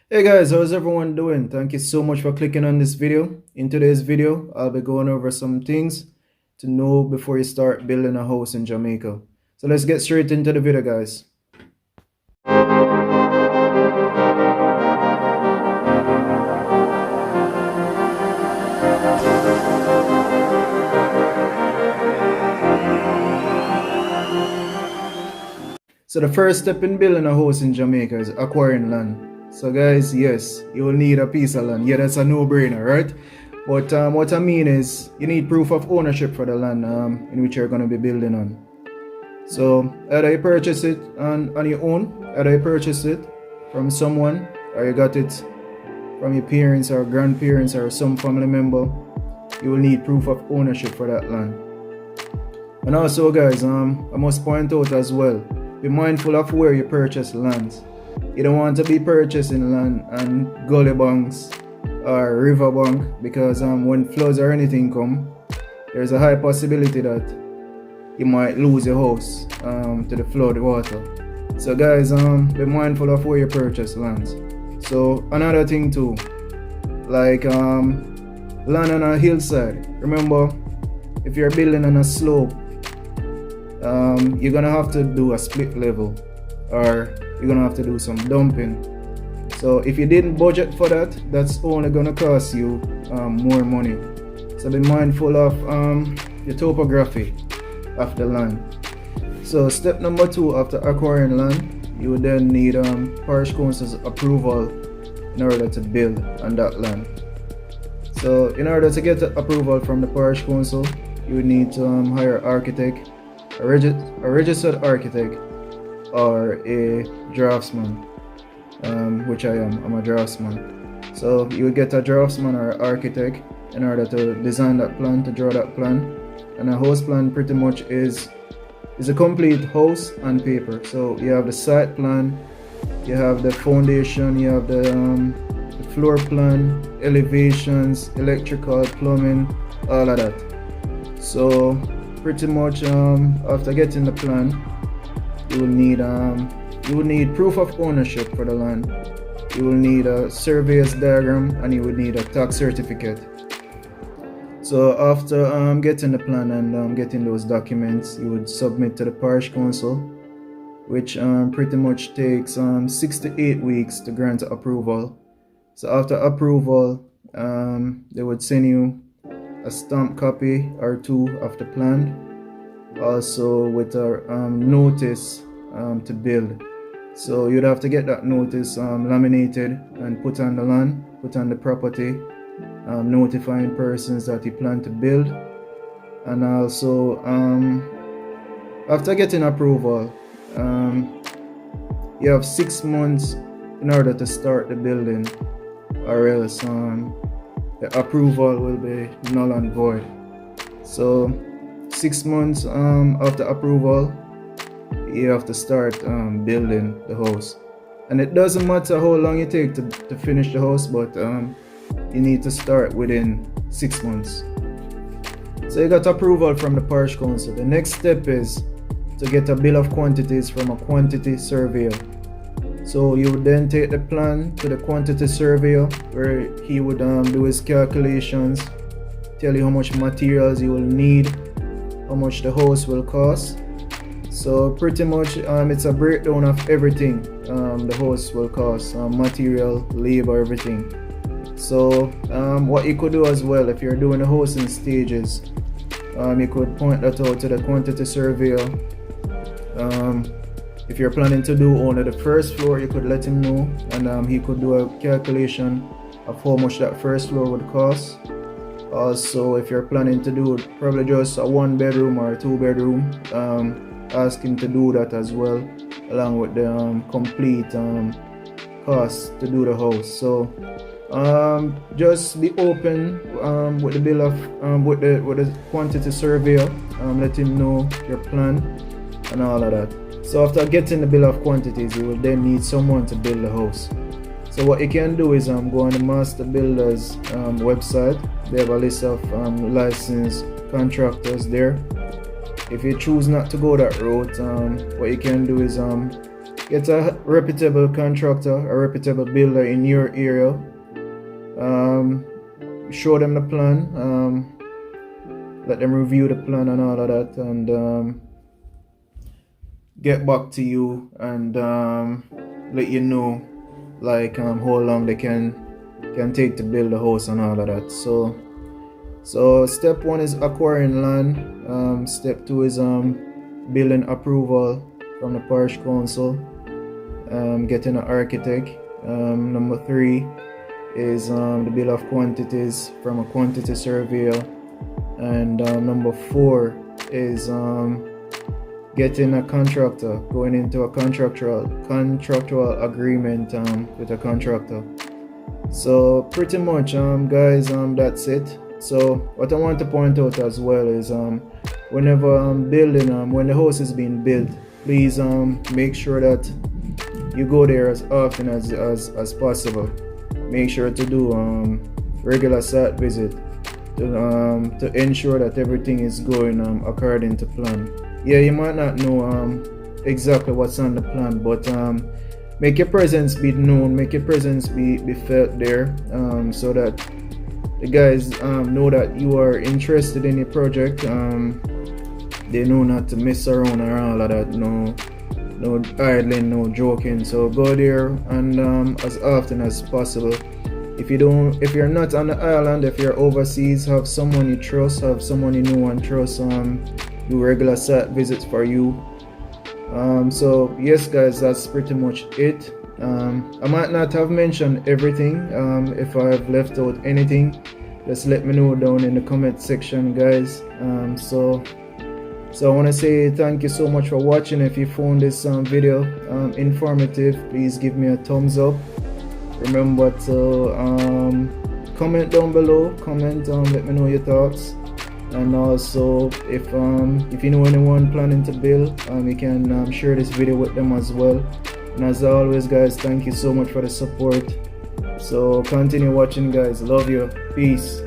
Hey guys, how's everyone doing? Thank you so much for clicking on this video. In today's video, I'll be going over some things to know before you start building a house in Jamaica. So let's get straight into the video, guys. So the first step in building a house in Jamaica is acquiring land. So guys, yes, you will need a piece of land. Yeah, that's a no-brainer, right? But what I mean is you need proof of ownership for the land in which you're going to be building on. So either you purchase it on your own, either you purchase it from someone, or you got it from your parents or grandparents or some family member. You will need proof of ownership for that land. And also guys, I must point out as well, be mindful of where you purchase lands. You don't want to be purchasing land on gully banks or river bank, because when floods or anything come, there's a high possibility that you might lose your house to the flood water. So guys, be mindful of where you purchase lands. So another thing too, like land on a hillside. Remember, if you're building on a slope, you're gonna have to do a split level, or you're gonna have to do some dumping. So if you didn't budget for that, that's only gonna cost you more money. So be mindful of the topography of the land. So step number 2, after acquiring land, you would then need parish council's approval in order to build on that land. So in order to get approval from the parish council, you would need to hire an architect, a registered architect, or a draftsman, which I am. I'm a draftsman. So you would get a draftsman or an architect in order to design that plan, to draw that plan. And a house plan pretty much is a complete house on paper. So you have the site plan, you have the foundation, you have the floor plan, elevations, electrical, plumbing, all of that. So pretty much after getting the plan, you will need proof of ownership for the land. You will need a surveyor's diagram, and you will need a tax certificate. So after getting the plan and getting those documents, you would submit to the parish council, which pretty much takes 6 to 8 weeks to grant approval. So after approval, they would send you a stamped copy or 2 of the plan, also with a notice to build. So you'd have to get that notice laminated and put on the land, put on the property, notifying persons that you plan to build. And also after getting approval, you have 6 months in order to start the building, or else the approval will be null and void. So 6 months after approval, you have to start building the house. And it doesn't matter how long it takes to finish the house, but you need to start within 6 months. So you got approval from the parish council. The next step is to get a bill of quantities from a quantity surveyor. So you would then take the plan to the quantity surveyor, where he would do his calculations, tell you how much materials you will need, how much the house will cost. So pretty much it's a breakdown of everything the house will cost, material, labor, everything. So what you could do as well, if you're doing the house in stages, you could point that out to the quantity surveyor. If you're planning to do only the first floor, you could let him know, and he could do a calculation of how much that first floor would cost. Also, if you're planning to do probably just a 1-bedroom or a 2-bedroom, ask him to do that as well, along with the complete cost to do the house. So just be open with the bill of with the quantity surveyor. Let him know your plan and all of that. So after getting the bill of quantities, you will then need someone to build the house. So what you can do is go on the master builders website. They have a list of licensed contractors there. If you choose not to go that route, what you can do is get a reputable contractor, a reputable builder in your area. Show them the plan, let them review the plan and all of that, and get back to you and let you know like how long they can take to build the house and all of that. So step 1 is acquiring land. Step 2 is building approval from the parish council, getting an architect. Number 3 is the bill of quantities from a quantity surveyor, and number 4 is getting a contractor, going into a contractual agreement with a contractor. So pretty much guys, that's it. So what I want to point out as well is whenever building, when the house is being built, please make sure that you go there as often as possible. Make sure to do regular site visit to ensure that everything is going according to plan. Yeah, you might not know exactly what's on the plan, but make your presence be known, make your presence be felt there, so that the guys know that you are interested in the project. They know not to mess around or all of that, no idling, no joking. So go there and as often as possible. If you're not on the island, if you're overseas, have someone you trust, have someone you know and trust, do regular site visits for you. So yes guys, that's pretty much it. I might not have mentioned everything. If I've left out anything, just let me know down in the comment section, guys. So I want to say thank you so much for watching. If you found this video informative, please give me a thumbs up. Remember to comment down below, let me know your thoughts. And also if you know anyone planning to build, you can share this video with them as well. And as always guys, thank you so much for the support. So continue watching guys, love you, peace.